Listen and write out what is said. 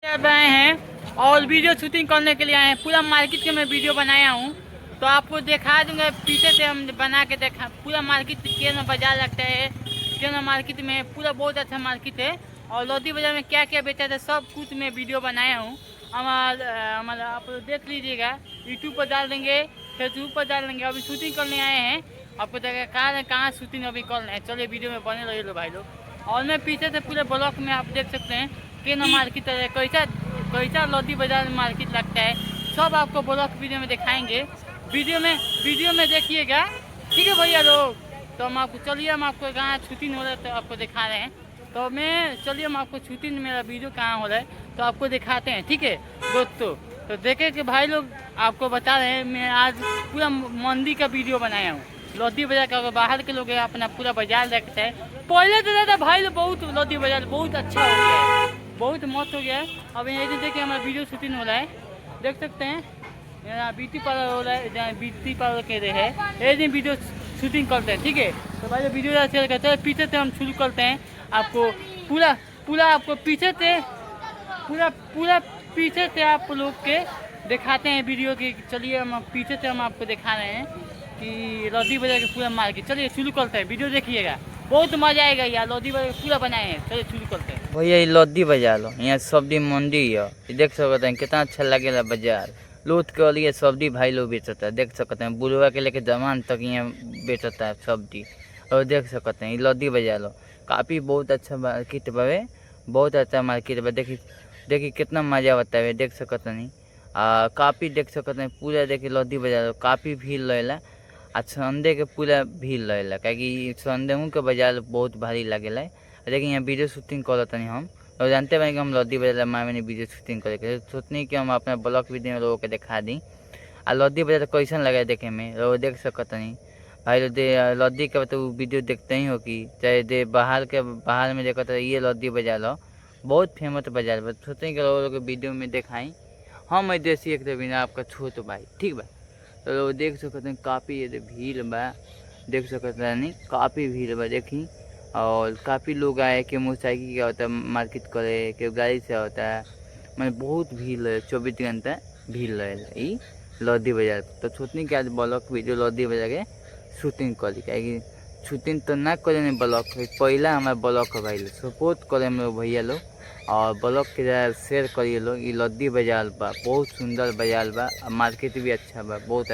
अब आए हैं और वीडियो शूटिंग करने के लिए आए हैं। पूरा मार्केट के मैं वीडियो बनाया हूँ तो आपको दिखा दूंगा। पीछे से हम बना के देखा पूरा मार्केट केरल में बाजार लगता है। केरल मार्केट में पूरा बहुत अच्छा मार्केट है और लोधी बाजार में क्या क्या बेचा था सब कुछ मैं वीडियो बनाया हूँ। हमारा आप देख लीजिएगा, यूट्यूब पर डाल देंगे, फेसबुक पर डाल देंगे। अभी शूटिंग करने आए हैं, आपको देखा कहाँ शूटिंग अभी कर रहे हैं। चलिए वीडियो में बने रहिए लो भाई लोग। और मैं पीछे से पूरे ब्लॉक में आप देख सकते हैं केरल मार्केट कैसा लोधी बाजार मार्केट लगता है, सब आपको ब्लॉक वीडियो में दिखाएंगे। वीडियो में देखिएगा, ठीक है भैया लोग। तो हम आपको कहाँ शूटिंग हो रहा है तो आपको दिखा रहे हैं। तो चलिए हम आपको शूटिंग मेरा वीडियो कहाँ हो रहा है तो आपको दिखाते हैं, ठीक है दोस्तों। तो देखे कि भाई लोग आपको बता रहे हैं, मैं आज पूरा मंडी का वीडियो बनाया हूँ। लोधी बाजार का बाहर के लोग अपना पूरा बाजार देखते हैं। पहले तो ज़्यादा भाई लोग बहुत लोधी बाजार बहुत अच्छा हो गया है, बहुत मस्त हो गया है। अब ये देखिए हमारा वीडियो शूटिंग हो रहा है, देख सकते हैं। यहाँ ब्यूटी पार्लर हो रहा है, जहाँ ब्यूटी पार्लर के रहे हैं ये दिन वीडियो शूटिंग करते हैं, ठीक है। तो भाई वीडियो शेयर करते हैं। पीछे से हम शुरू करते हैं, आपको पूरा आपको पीछे से आप लोग के दिखाते हैं वीडियो की। चलिए हम पीछे से हम आपको दिखा रहे हैं कि लोधी बाजार के पूरा मार्केट। चलिए शुरू करते हैं, वीडियो देखिएगा, बहुत मजा आएगा यार। लोधी बाजार पूरा बनाए हैं, चलिए शुरू करते हैं। भैया ये लोधी बाजार लो, यहाँ सब्जी मंडी है, देख सकते हैं कितना अच्छा लगेगा बाजार। लूट के लिए सब्जी भाई लोग बेचता है, देख सकते हैं बुढ़वा के लेके जवान तक यहाँ बेचता है सब्जी। और देख सकते हैं ये लोधी बाजार लो, काफ़ी बहुत अच्छा मार्केट बे, बहुत अच्छा मार्केट बा। देखिए कितना मजा आता है, देख सकते नहीं। काफ़ी देख सकते हैं पूरा। देखिए लोधी बाजार काफ़ी भीड़ रहेला, आ संडे के पूरा भीड़ रहेला, क्योंकि संडे के बाजार बहुत भारी लगेला। देखिए यहाँ वीडियो शूटिंग करता नहीं हम, और जानते हैं कि हम लोधी बाजार में वीडियो शूटिंग करे सोचनी कि हम अपना ब्लॉग वीडियो में लोगों को दिखा दी। आ लोधी बाजार कैसन लगे देखे में, लोग देख सकते नहीं भाई लोग। लोधी के तो वीडियो देखते ही हो कि चाहे बाहर में देखते है। ये लोधी बाजार हो, बहुत फेमस बाजार बा। सोचते कि लोगों को वीडियो में दिखाई हम देसी एक बिना आपका छोट भाई, ठीक बा। तो लोग देख सकते हैं काफ़ी ये भीड़ बा, देख सकते हैं नहीं, काफ़ी भीड़ बा देखी। और काफ़ी लोग आए कि मोटरसाइकिल का होता है मार्केट करे, कि गाड़ी से होता है। मैंने बहुत भीड़ रहे, 24 घंटा भीड़ रहे लोधी बाजार। तो सोचनी कि आज ब्लॉग वीडियो लोधी बाजार के शूटिंग करी, क्या शूटिंग तो ना करे ब्लॉग पहला हमारा ब्लॉग है भाई लोग, सपोर्ट करे हम लोग भैया लोग। और ब्लॉग के शेयर करिए लोग। ये लोधी बाजार बा, बहुत सुंदर बाजार बा, मार्केट भी अच्छा बा, बहुत अच्छा।